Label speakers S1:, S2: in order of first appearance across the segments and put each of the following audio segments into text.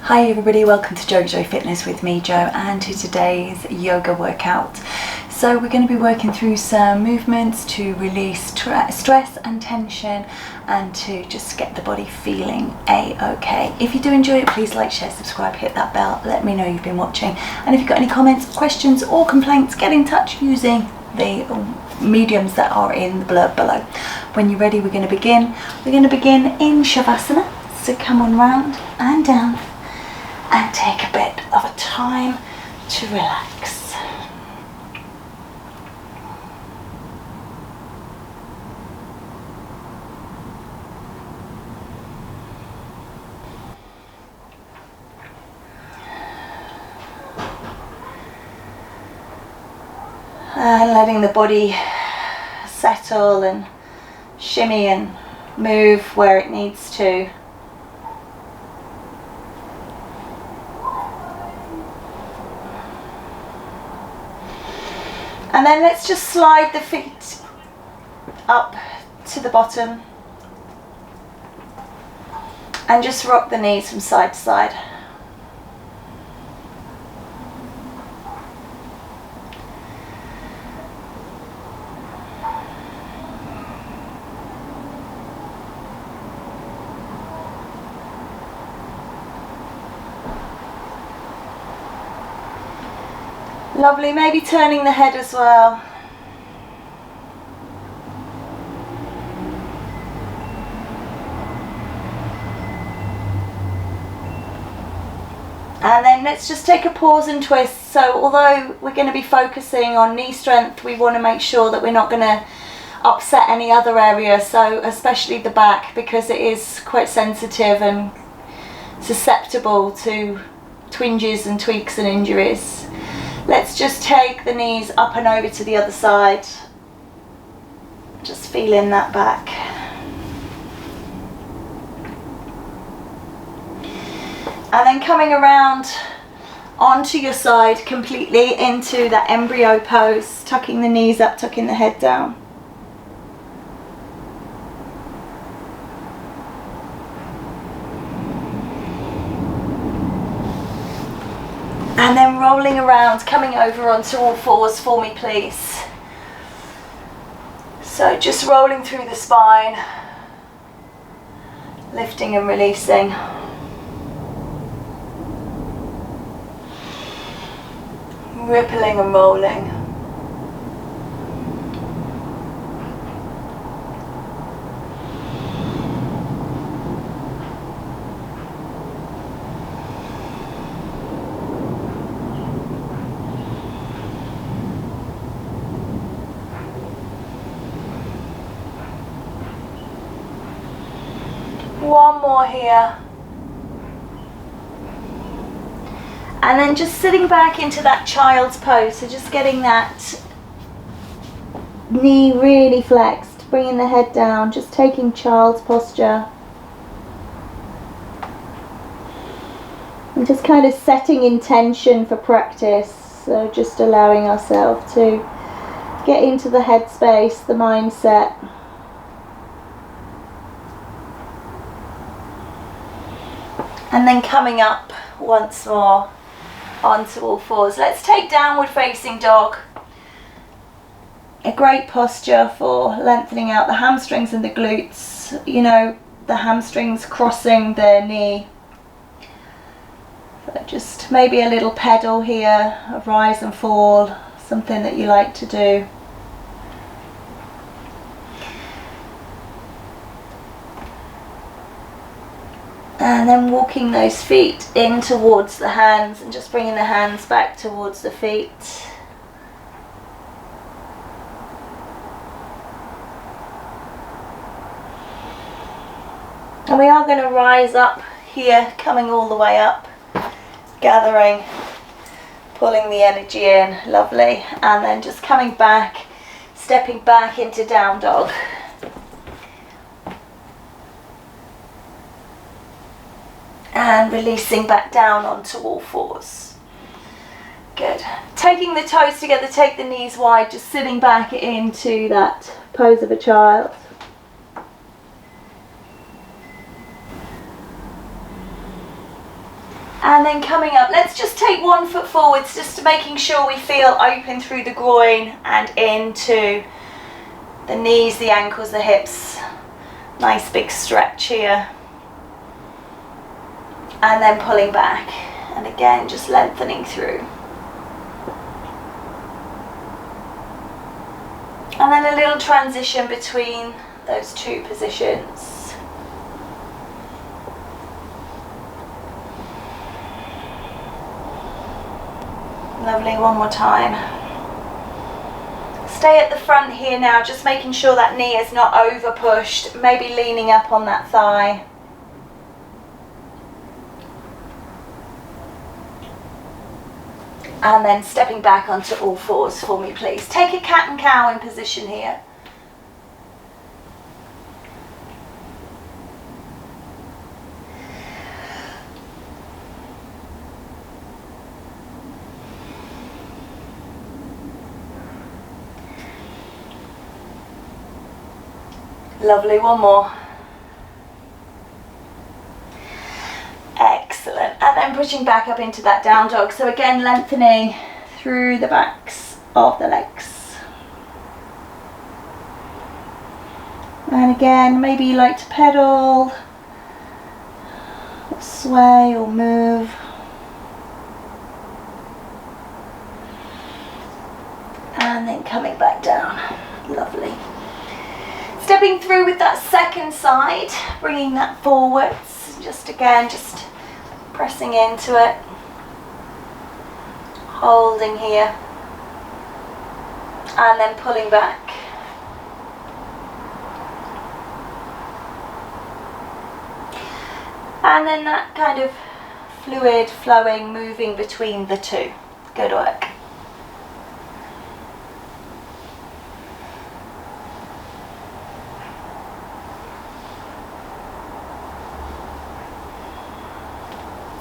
S1: Hi everybody, welcome to JoeGa Fitness with me, Joe, and to today's yoga workout. So we're going to be working through some movements to release stress and tension and to just get the body feeling a-okay. If you do enjoy it, please like, share, subscribe, hit that bell, let me know you've been watching. And if you've got any comments, questions or complaints, get in touch using the mediums that are in the blurb below. When you're ready, we're going to begin. We're going to begin in Shavasana, so come on round and down. And take a bit of a time to relax. And letting the body settle and shimmy and move where it needs to. And then let's just slide the feet up to the bottom and just rock the knees from side to side. Lovely, maybe turning the head as well. And then let's just take a pause and twist. So although we're going to be focusing on knee strength, we want to make sure that we're not going to upset any other area, so especially the back, because it is quite sensitive and susceptible to twinges and tweaks and injuries. Let's just take the knees up and over to the other side. Just feeling that back. And then coming around onto your side completely into that embryo pose, tucking the knees up, tucking the head down. And then rolling around, coming over onto all fours for me, please. So just rolling through the spine, lifting and releasing. Rippling and rolling. One more here. And then just sitting back into that child's pose, so just getting that knee really flexed, bringing the head down, just taking child's posture. And just kind of setting intention for practice, so just allowing ourselves to get into the headspace, the mindset. And then coming up once more onto all fours. Let's take downward facing dog. A great posture for lengthening out the hamstrings and the glutes. You know, the hamstrings crossing the knee. So just maybe a little pedal here, a rise and fall, something that you like to do. And then walking those feet in towards the hands and just bringing the hands back towards the feet. And we are going to rise up here, coming all the way up, gathering, pulling the energy in, lovely. And then just coming back, stepping back into down dog. And releasing back down onto all fours. Good. Taking the toes together, take the knees wide, just sitting back into that pose of a child. And then coming up, let's just take 1 foot forwards, just making sure we feel open through the groin and into the knees, the ankles, the hips. Nice big stretch here. And then pulling back. And again, just lengthening through. And then a little transition between those 2 positions. Lovely, one more time. Stay at the front here now, just making sure that knee is not over pushed, maybe leaning up on that thigh. And then stepping back onto all fours for me, please. Take a cat and cow in position here. Lovely, one more. Excellent. And then pushing back up into that down dog. So again, lengthening through the backs of the legs. And again, maybe you like to pedal, or sway or move. And then coming back down. Lovely. Stepping through with that second side, bringing that forwards, just again, just pressing into it, holding here, and then pulling back. And then that kind of fluid flowing, moving between the 2. Good work.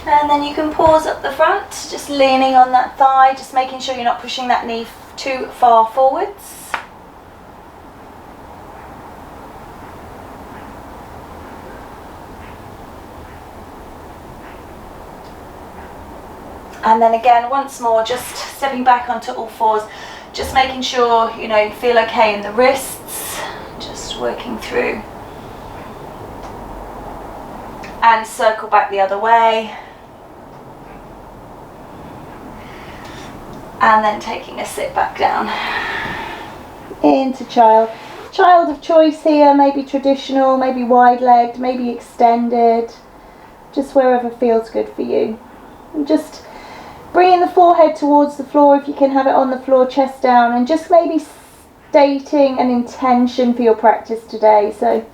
S1: And then you can pause up the front, just leaning on that thigh, just making sure you're not pushing that knee too far forwards. And then again, once more, just stepping back onto all fours, just making sure, you know, you feel okay in the wrists, just working through. And circle back the other way. And then taking a sit back down into child. Child of choice here, maybe traditional, maybe wide-legged, maybe extended, just wherever feels good for you. And just bringing the forehead towards the floor if you can have it on the floor, chest down, and just maybe stating an intention for your practice today. So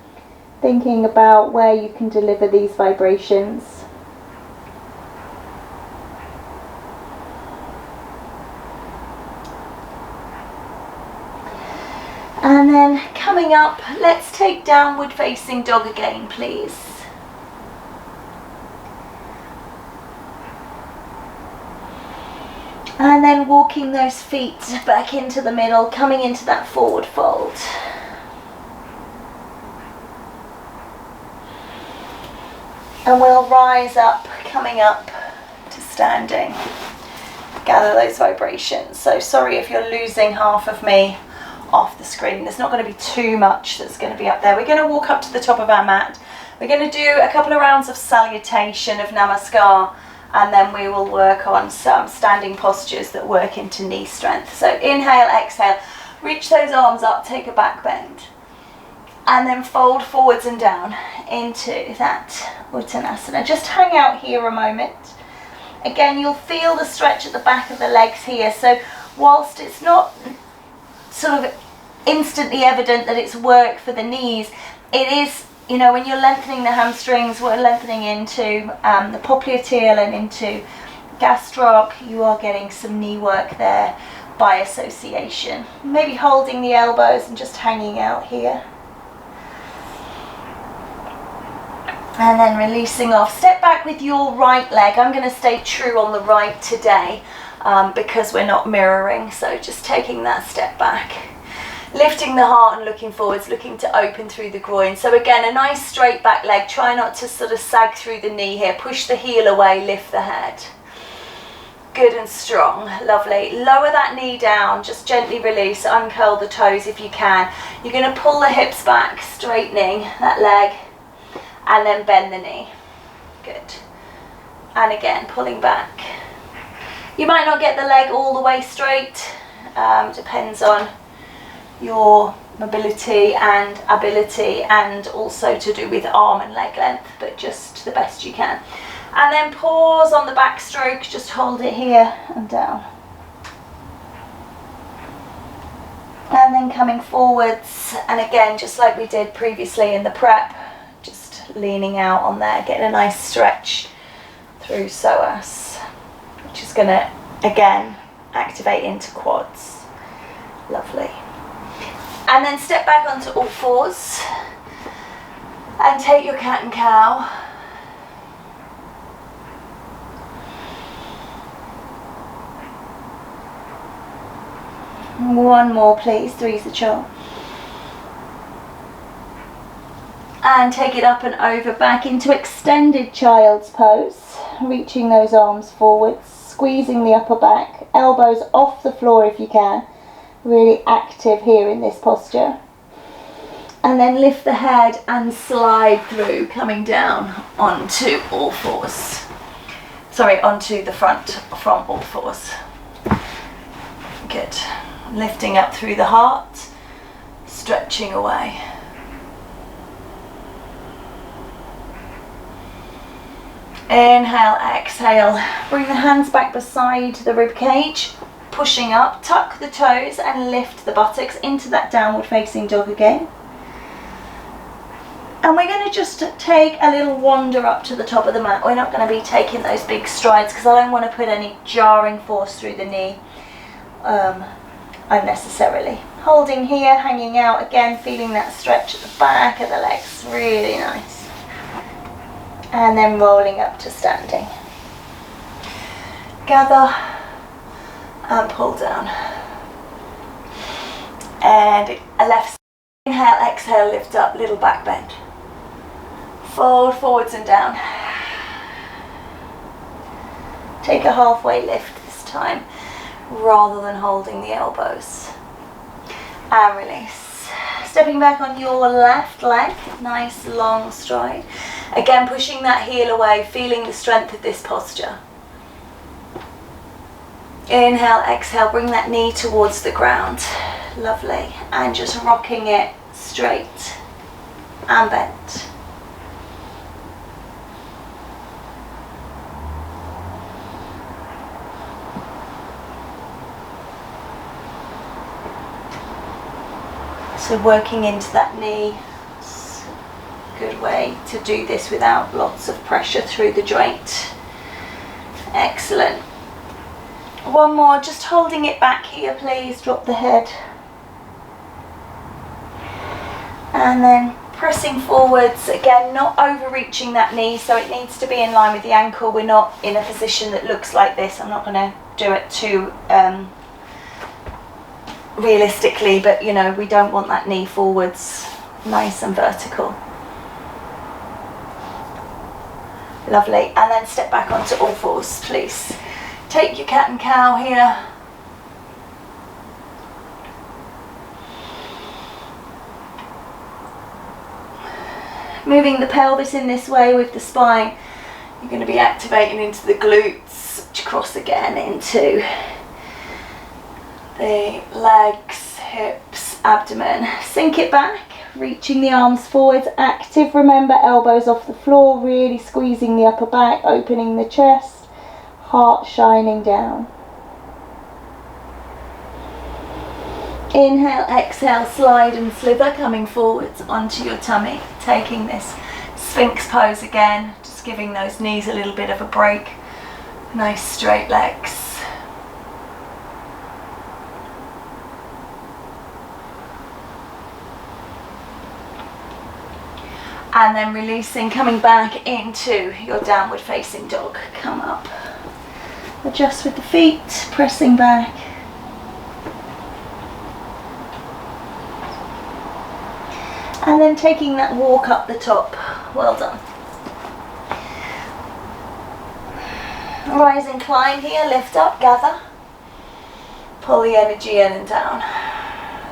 S1: thinking about where you can deliver these vibrations. And then coming up, let's take downward facing dog again, please. And then walking those feet back into the middle, coming into that forward fold. And we'll rise up, coming up to standing. Gather those vibrations. So sorry if you're losing half of me off the screen. There's not going to be too much that's going to be up there. We're going to walk up to the top of our mat. We're going to do a couple of rounds of salutation of Namaste, and then we will work on some standing postures that work into knee strength. So inhale, exhale, reach those arms up, take a back bend, and then fold forwards and down into that Uttanasana. Just hang out here a moment. Again, you'll feel the stretch at the back of the legs here. So whilst it's not sort of instantly evident that it's work for the knees, it is, you know, when you're lengthening the hamstrings, we're lengthening into the popliteal and into gastroc, you are getting some knee work there by association. Maybe holding the elbows and just hanging out here. And then releasing off. Step back with your right leg. I'm going to stay true on the right today because we're not mirroring. So just taking that step back. Lifting the heart and looking forwards, looking to open through the groin. So again, a nice straight back leg. Try not to sort of sag through the knee here. Push the heel away, lift the head. Good and strong, lovely. Lower that knee down, just gently release, uncurl the toes if you can. You're going to pull the hips back, straightening that leg, and then bend the knee. Good. And again, pulling back. You might not get the leg all the way straight, depends on your mobility and ability, and also to do with arm and leg length, but just the best you can. And then pause on the backstroke, just hold it here and down. And then coming forwards, and again, just like we did previously in the prep, just leaning out on there, getting a nice stretch through psoas, which is going to, again, activate into quads. Lovely. And then step back onto all fours and take your cat and cow. One more please, 3's the charm. And take it up and over, back into extended child's pose, reaching those arms forwards, squeezing the upper back, elbows off the floor if you can, really active here in this posture. And then lift the head and slide through, coming down onto all fours. Sorry, onto the front from all fours. Good. Lifting up through the heart, stretching away. Inhale, exhale. Bring the hands back beside the rib cage, pushing up, tuck the toes and lift the buttocks into that downward facing dog again. And we're going to just take a little wander up to the top of the mat. We're not going to be taking those big strides because I don't want to put any jarring force through the knee unnecessarily. Holding here, hanging out again, feeling that stretch at the back of the legs, really nice. And then rolling up to standing. Gather and pull down. And a left, inhale, exhale, lift up, little back bend. Fold forwards and down. Take a halfway lift this time, rather than holding the elbows. And release. Stepping back on your left leg, nice long stride. Again, pushing that heel away, feeling the strength of this posture. Inhale, exhale, bring that knee towards the ground. Lovely. And just rocking it straight and bent. So working into that knee, it's a good way to do this without lots of pressure through the joint. Excellent. One more, just holding it back here please, drop the head. And then pressing forwards, again not overreaching that knee, so it needs to be in line with the ankle. We're not in a position that looks like this. I'm not going to do it too realistically, but you know, we don't want that knee forwards, nice and vertical. Lovely. And then step back onto all fours please. Take your cat and cow here. Moving the pelvis in this way with the spine, you're going to be activating into the glutes, which cross again into the legs, hips, abdomen. Sink it back, reaching the arms forwards, active, remember, elbows off the floor, really squeezing the upper back, opening the chest, heart shining down. Inhale, exhale, slide and slither, coming forwards onto your tummy, taking this Sphinx pose again, just giving those knees a little bit of a break. Nice straight legs. And then releasing, coming back into your downward facing dog. Come up. Adjust with the feet, pressing back. And then taking that walk up the top. Well done. Rise and climb here, lift up, gather. Pull the energy in and down.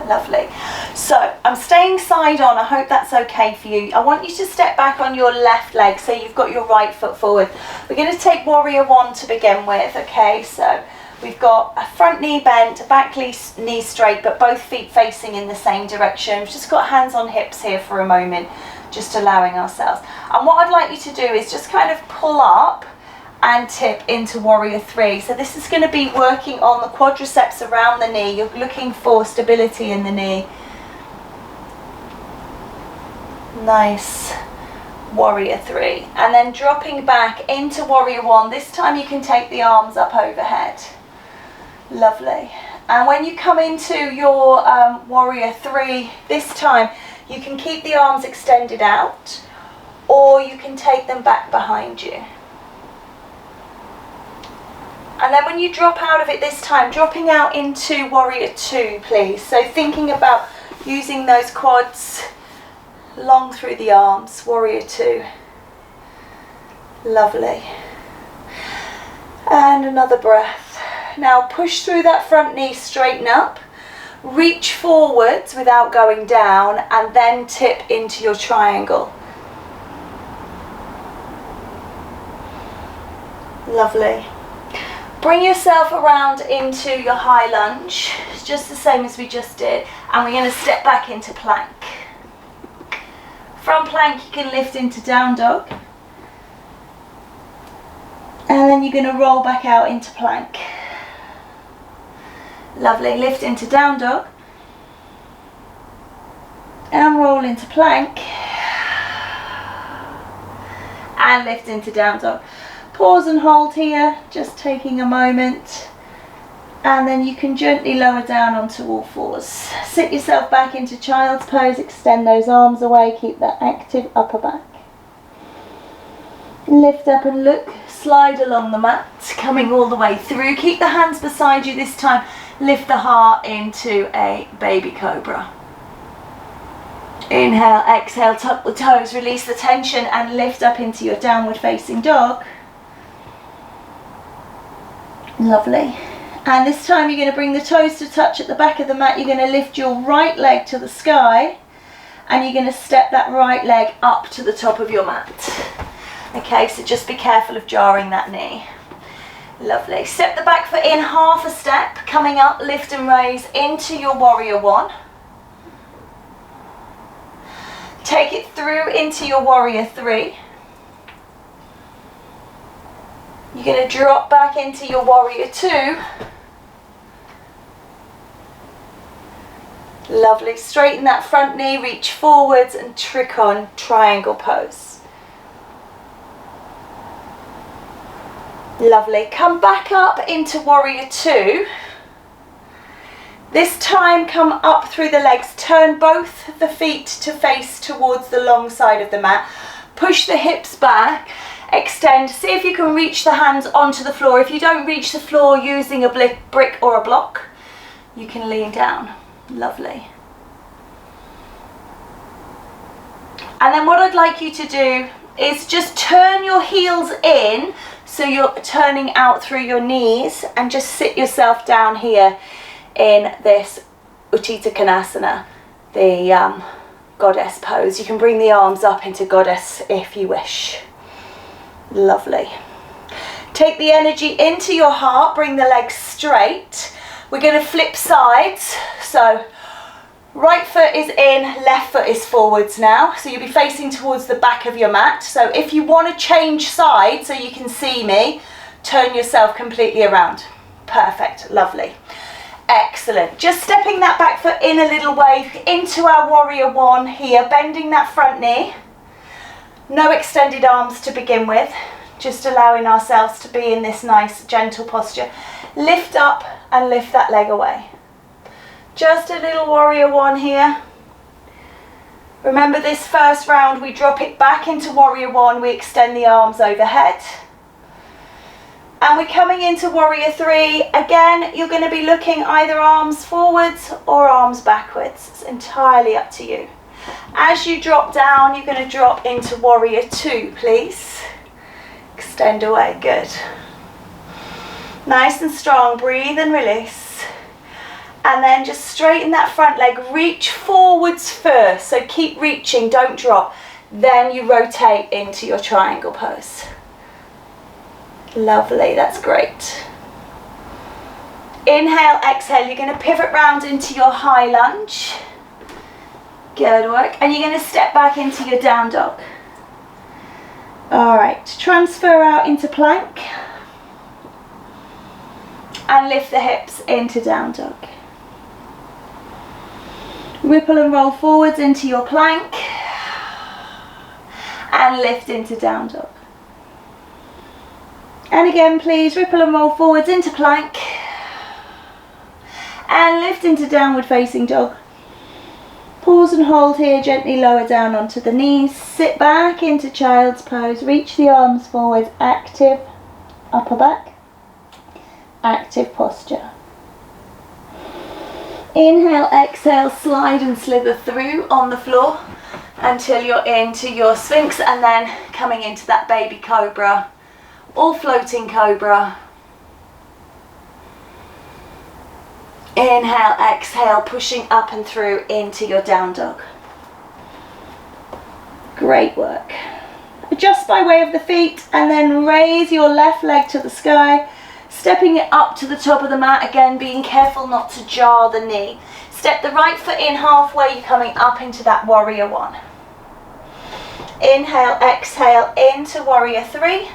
S1: Lovely. So I'm staying side on. I hope that's okay for you. I want you to step back on your left leg so you've got your right foot forward. We're going to take warrior one to begin with. Okay, so we've got a front knee bent, a back knee straight, but both feet facing in the same direction. We've just got hands on hips here for a moment, just allowing ourselves. And what I'd like you to do is just kind of pull up and tip into warrior three. So this is going to be working on the quadriceps around the knee. You're looking for stability in the knee. Nice. Warrior three. And then dropping back into warrior one. This time you can take the arms up overhead. Lovely. And when you come into your warrior three, this time you can keep the arms extended out, or you can take them back behind you. And then when you drop out of it this time, dropping out into warrior two, please. So thinking about using those quads long through the arms, warrior two. Lovely. And another breath. Now push through that front knee, straighten up, reach forwards without going down, and then tip into your triangle. Lovely. Bring yourself around into your high lunge, just the same as we just did, and we're going to step back into plank. From plank you can lift into down dog, and then you're going to roll back out into plank. Lovely. Lift into down dog and roll into plank and lift into down dog. Pause and hold here, just taking a moment, and then you can gently lower down onto all fours. Sit yourself back into child's pose, extend those arms away, keep that active upper back. Lift up and look, slide along the mat, coming all the way through. Keep the hands beside you this time, lift the heart into a baby cobra. Inhale, exhale, tuck the toes, release the tension and lift up into your downward facing dog. Lovely. And this time you're going to bring the toes to touch at the back of the mat. You're going to lift your right leg to the sky and you're going to step that right leg up to the top of your mat. Okay, so just be careful of jarring that knee. Lovely. Step the back foot in half a step, coming up, lift and raise into your warrior one. Take it through into your warrior three. You're going to drop back into your warrior two. Lovely. Straighten that front knee, reach forwards and trick on triangle pose. Lovely. Come back up into warrior two. This time come up through the legs. Turn both the feet to face towards the long side of the mat. Push the hips back. Extend. See if you can reach the hands onto the floor. If you don't reach the floor using a brick or a block, you can lean down. Lovely. And then what I'd like you to do is just turn your heels in, so you're turning out through your knees, and just sit yourself down here in this Utthita Konasana, the goddess pose. You can bring the arms up into goddess if you wish. Lovely. Take the energy into your heart, bring the legs straight. We're going to flip sides, so right foot is in, left foot is forwards now, so you'll be facing towards the back of your mat. So if you want to change sides so you can see me, turn yourself completely around. Perfect. Lovely. Excellent. Just stepping that back foot in a little way into our warrior one here, bending that front knee. No extended arms to begin with, just allowing ourselves to be in this nice gentle posture. Lift up and lift that leg away. Just a little warrior one here. Remember, this first round we drop it back into warrior one, we extend the arms overhead. And we're coming into warrior three. Again, you're going to be looking either arms forwards or arms backwards. It's entirely up to you. As you drop down, you're going to drop into warrior two, please. Extend away, good. Nice and strong, breathe and release. And then just straighten that front leg, reach forwards first, so keep reaching, don't drop. Then you rotate into your triangle pose. Lovely, that's great. Inhale, exhale, you're going to pivot round into your high lunge. Good work. And you're going to step back into your down dog. All right, transfer out into plank. And lift the hips into down dog. Ripple and roll forwards into your plank. And lift into down dog. And again, please, ripple and roll forwards into plank. And lift into downward facing dog. Pause and hold here, gently lower down onto the knees. Sit back into child's pose, reach the arms forward, active upper back, active posture. Inhale, exhale, slide and slither through on the floor until you're into your Sphinx, and then coming into that baby cobra or floating cobra. Inhale, exhale, pushing up and through into your down dog. Great work. Adjust by way of the feet and then raise your left leg to the sky, stepping it up to the top of the mat, again being careful not to jar the knee. Step the right foot in halfway, you're coming up into that warrior one. Inhale, exhale into warrior three.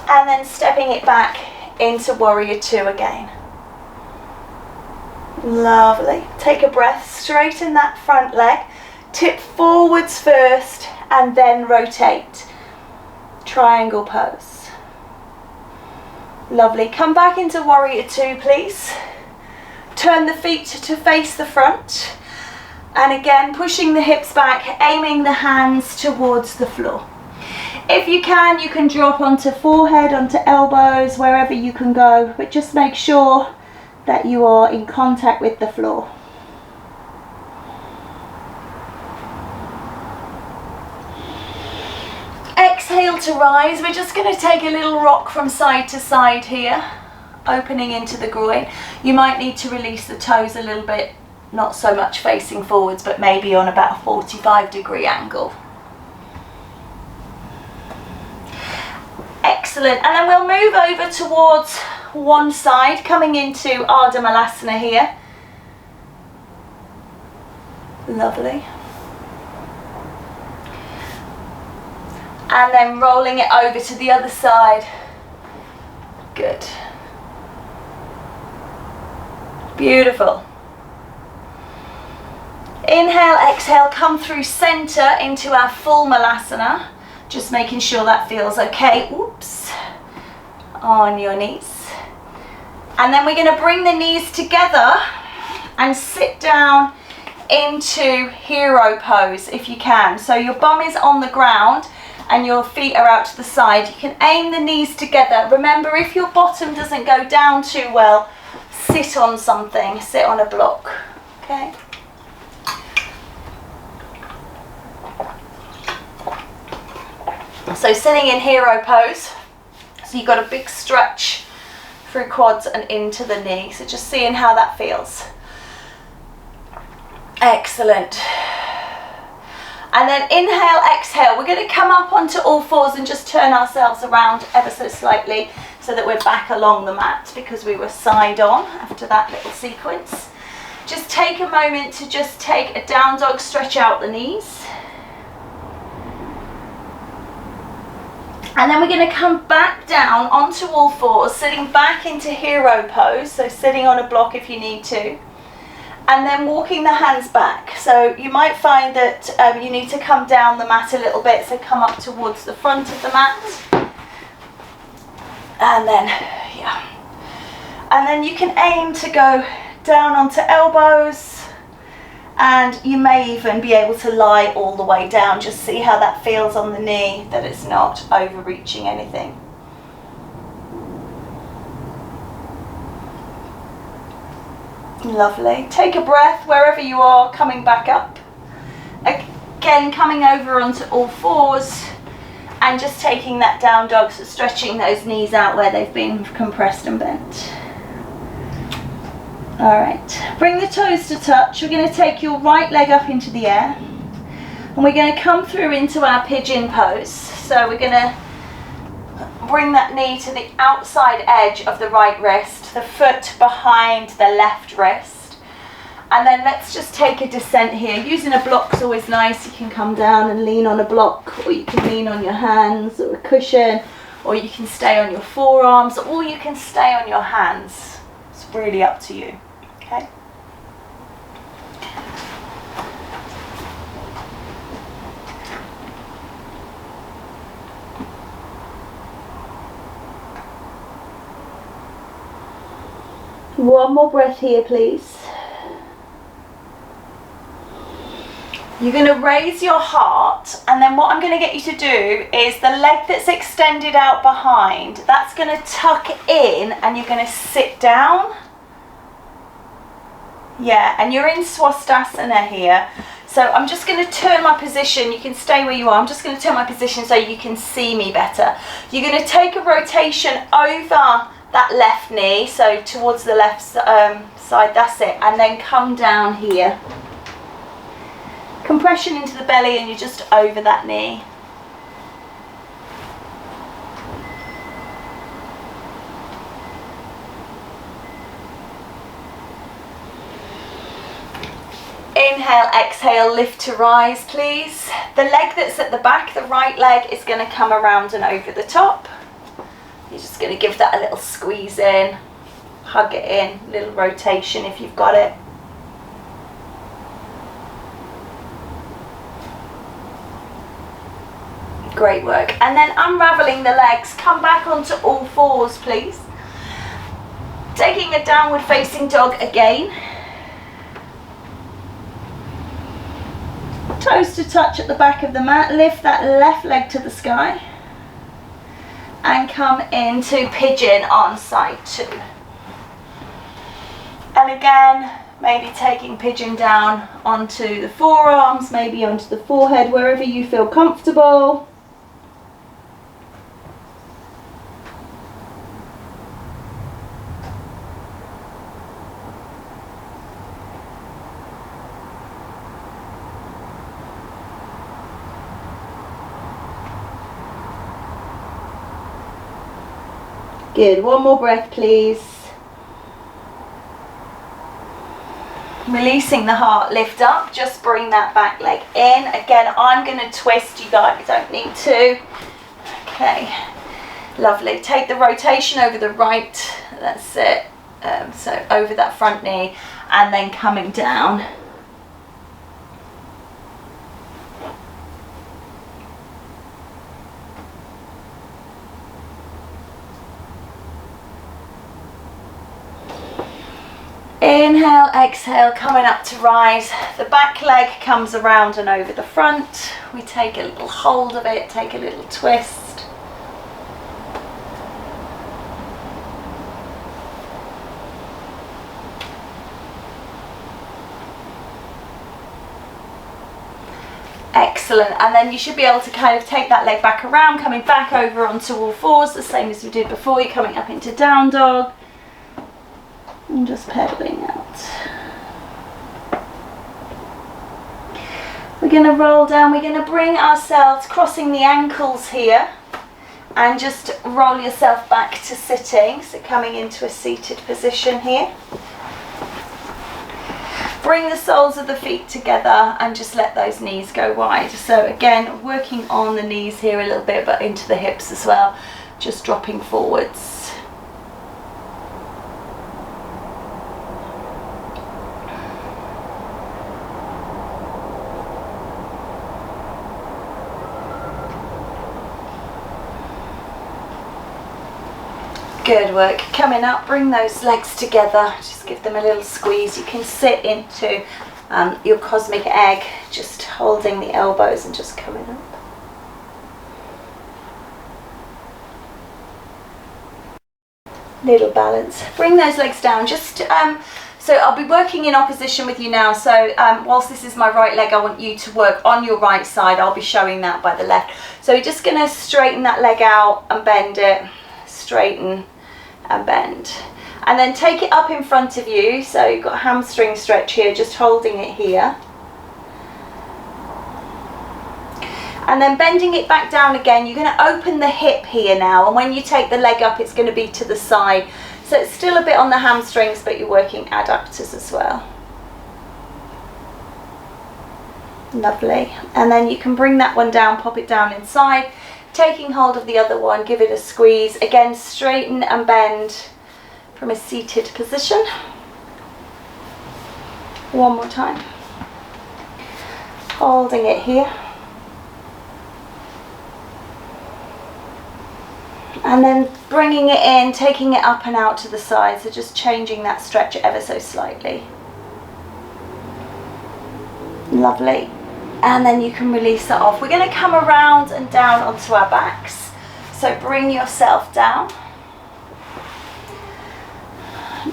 S1: And then stepping it back into warrior two again. Lovely. Take a breath, straighten that front leg, tip forwards first and then rotate. Triangle pose. Lovely. Come back into warrior two, please. Turn the feet to face the front. And again, pushing the hips back, aiming the hands towards the floor. If you can drop onto forehead, onto elbows, wherever you can go, but just make sure that you are in contact with the floor. Exhale to rise. We're just going to take a little rock from side to side here, opening into the groin. You might need to release the toes a little bit, not so much facing forwards, but maybe on about a 45-degree angle. Excellent, and then we'll move over towards one side, coming into Ardha Malasana here. Lovely. And then rolling it over to the other side. Good. Beautiful. Inhale, exhale, come through center into our full Malasana. Just making sure that feels okay. Oops. On your knees. And then we're going to bring the knees together and sit down into hero pose if you can. So your bum is on the ground and your feet are out to the side. You can aim the knees together. Remember, if your bottom doesn't go down too well, sit on something, sit on a block. Okay. So sitting in hero pose, so you've got a big stretch through quads and into the knee. So just seeing how that feels. Excellent. And then inhale, exhale. We're going to come up onto all fours and just turn ourselves around ever so slightly so that we're back along the mat because we were side on after that little sequence. Just take a moment to just take a down dog, stretch out the knees. And then we're going to come back down onto all fours, sitting back into hero pose, so sitting on a block if you need to. And then walking the hands back. So you might find that you need to come down the mat a little bit, so come up towards the front of the mat. And then, yeah. And then you can aim to go down onto elbows. And you may even be able to lie all the way down. Just see how that feels on the knee, that it's not overreaching anything. Lovely. Take a breath wherever you are, coming back up. Again, coming over onto all fours and just taking that down dog, so stretching those knees out where they've been compressed and bent. All right, bring the toes to touch. We're going to take your right leg up into the air and we're going to come through into our pigeon pose. So we're going to bring that knee to the outside edge of the right wrist, the foot behind the left wrist. And then let's just take a descent here. Using a block's always nice. You can come down and lean on a block, or you can lean on your hands or a cushion, or you can stay on your forearms, or you can stay on your hands. It's really up to you. Okay. One more breath here, please. You're going to raise your heart, and then what I'm going to get you to do is the leg that's extended out behind, that's going to tuck in and you're going to sit down. Yeah, and you're in Swastasana here. So I'm just going to turn my position. You can stay where you are. I'm just going to turn my position so you can see me better. You're going to take a rotation over that left knee, so towards the left side, that's it, and then come down here. Compression into the belly and you're just over that knee. Inhale, exhale, lift to rise, please. The leg that's at the back, the right leg, is going to come around and over the top. You're just going to give that a little squeeze in, hug it in, little rotation if you've got it. Great work. And then unraveling the legs, come back onto all fours, please. Taking a downward facing dog again. Toes to touch at the back of the mat, lift that left leg to the sky and come into pigeon on side 2. And again, maybe taking pigeon down onto the forearms, maybe onto the forehead, wherever you feel comfortable. Good, one more breath please. Releasing the heart, lift up, just bring that back leg in. Again, I'm going to twist, you guys don't need to. Okay, lovely. Take the rotation over the right, that's it. So over that front knee and then coming down. Inhale, exhale, coming up to rise. The back leg comes around and over the front. We take a little hold of it, take a little twist. Excellent, and then you should be able to kind of take that leg back around, coming back over onto all fours, the same as we did before. You're coming up into down dog. And just pedaling out. We're going to roll down, we're going to bring ourselves, crossing the ankles here, and just roll yourself back to sitting, so coming into a seated position here. Bring the soles of the feet together and just let those knees go wide. So again, working on the knees here a little bit, but into the hips as well, just dropping forwards. Good work. Coming up, bring those legs together, just give them a little squeeze. You can sit into your cosmic egg, just holding the elbows and just coming up. Little balance. Bring those legs down, just So I'll be working in opposition with you now. So whilst this is my right leg, I want you to work on your right side. I'll be showing that by the left. So you're just going to straighten that leg out and bend it, straighten and bend. And then take it up in front of you. So you've got a hamstring stretch here, just holding it here. And then bending it back down again. You're going to open the hip here now, and when you take the leg up, it's going to be to the side. So it's still a bit on the hamstrings, but you're working adductors as well. Lovely. And then you can bring that one down, pop it down inside, taking hold of the other one, give it a squeeze. Again, straighten and bend from a seated position. One more time. Holding it here. And then bringing it in, taking it up and out to the side, so just changing that stretch ever so slightly. Lovely. And then you can release that off. We're going to come around and down onto our backs. So bring yourself down.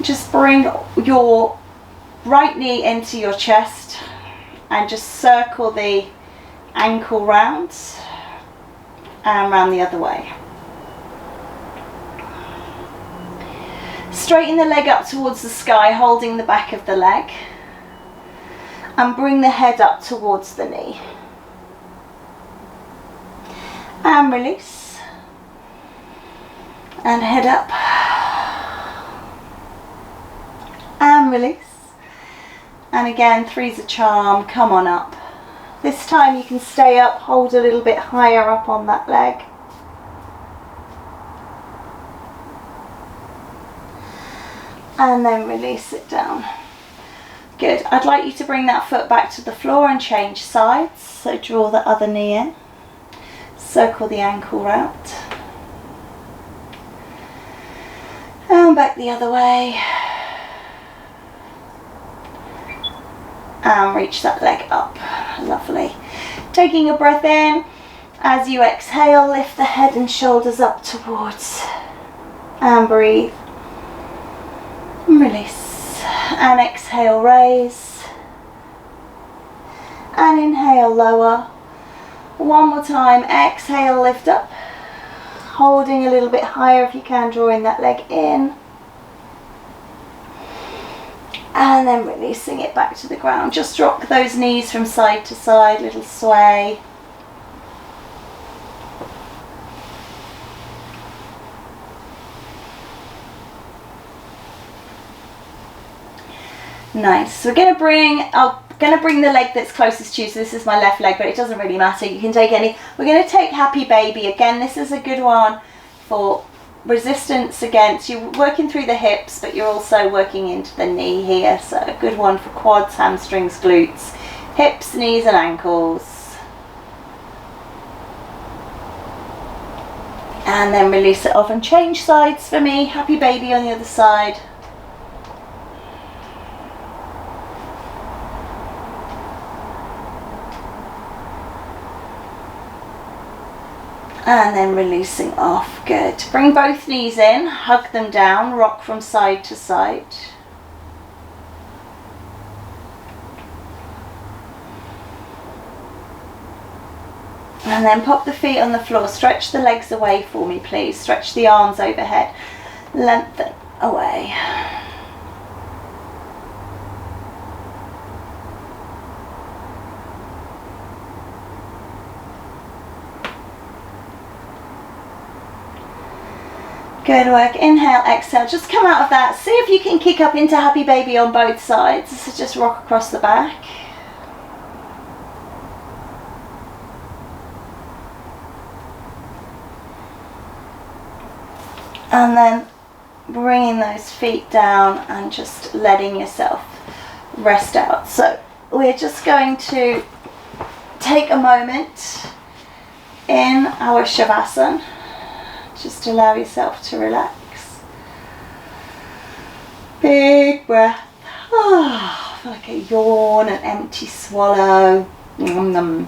S1: Just bring your right knee into your chest and just circle the ankle round and round the other way. Straighten the leg up towards the sky, holding the back of the leg, and bring the head up towards the knee. And release. And head up. And release. And again, three's a charm, come on up. This time you can stay up, hold a little bit higher up on that leg. And then release it down. Good. I'd like you to bring that foot back to the floor and change sides. So draw the other knee in. Circle the ankle round. And back the other way. And reach that leg up. Lovely. Taking a breath in. As you exhale, lift the head and shoulders up towards. And breathe. Release. And exhale, raise. And inhale, lower. One more time. Exhale, lift up. Holding a little bit higher if you can, drawing that leg in. And then releasing it back to the ground. Just rock those knees from side to side, little sway. Nice. So we're going to bring the leg that's closest to you. So this is my left leg, but it doesn't really matter. You can take any. We're going to take Happy Baby. Again, this is a good one for resistance against. You're working through the hips, but you're also working into the knee here. So a good one for quads, hamstrings, glutes, hips, knees and ankles. And then release it off and change sides for me. Happy Baby on the other side. And then releasing off. Good. Bring both knees in, hug them down, rock from side to side. And then pop the feet on the floor. Stretch the legs away for me, please. Stretch the arms overhead. Lengthen away. Good work. Inhale, exhale. Just come out of that. See if you can kick up into Happy Baby on both sides. So just rock across the back. And then bringing those feet down and just letting yourself rest out. So we're just going to take a moment in our Shavasana. Just allow yourself to relax. Big breath. Oh, I feel like a yawn, an empty swallow. And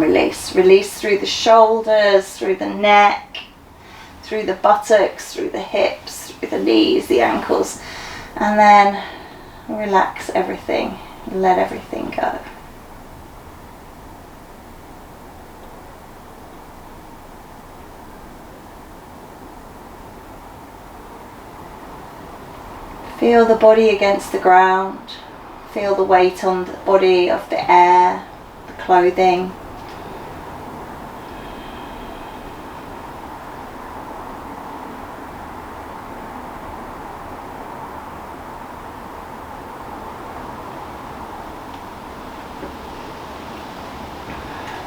S1: release. Release through the shoulders, through the neck, through the buttocks, through the hips, through the knees, the ankles. And then Relax everything, let everything go. Feel the body against the ground. Feel the weight on the body of the air, the clothing.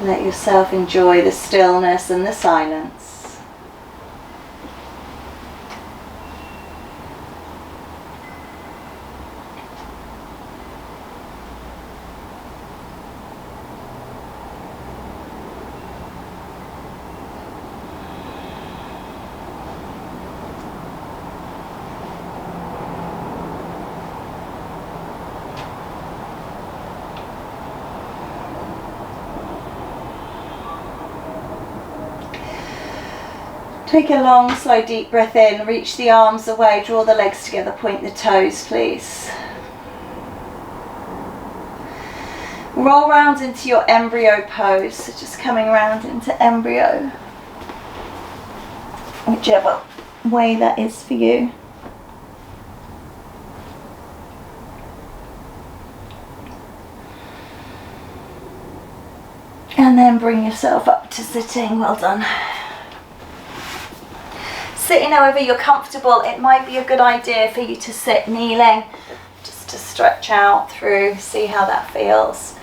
S1: Let yourself enjoy the stillness and the silence. Take a long, slow, deep breath in. Reach the arms away. Draw the legs together. Point the toes, please. Roll round into your embryo pose. So just coming round into embryo. Whichever way that is for you. And then bring yourself up to sitting. Well done. Sitting however you're comfortable. It might be a good idea for you to sit kneeling, just to stretch out through, see how that feels.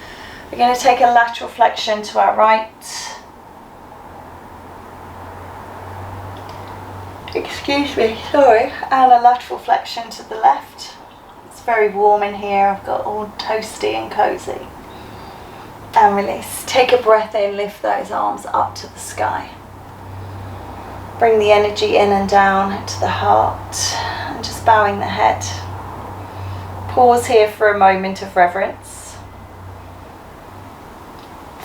S1: We're going to take a lateral flexion to our right. Excuse me, sorry. And a lateral flexion to the left. It's very warm in here. I've got all toasty and cozy. And release. Take a breath in, lift those arms up to the sky. Bring the energy in and down to the heart, and just bowing the head. Pause here for a moment of reverence.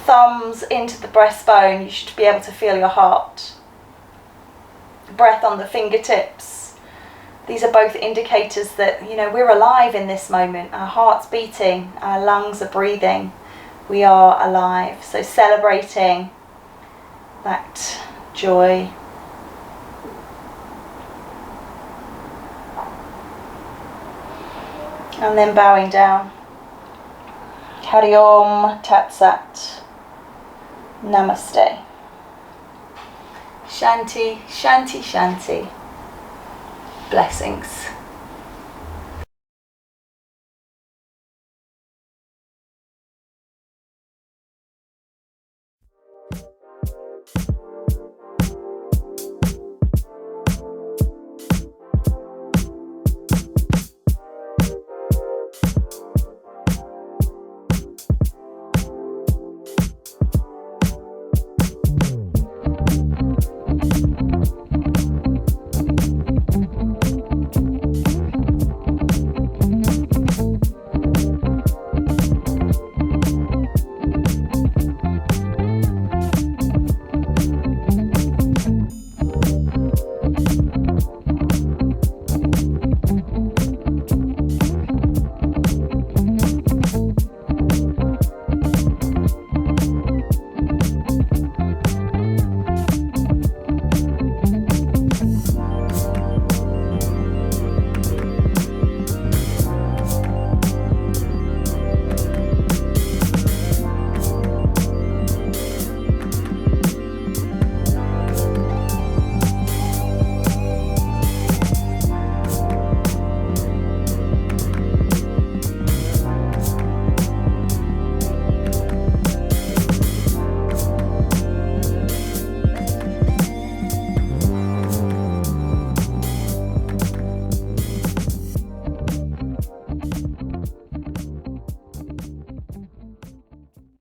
S1: Thumbs into the breastbone, you should be able to feel your heart. Breath on the fingertips. These are both indicators that, you know, we're alive in this moment. Our heart's beating, our lungs are breathing. We are alive. So celebrating that joy. And then bowing down. Hari Om Tat Sat. Namaste. Shanti, Shanti, Shanti. Blessings.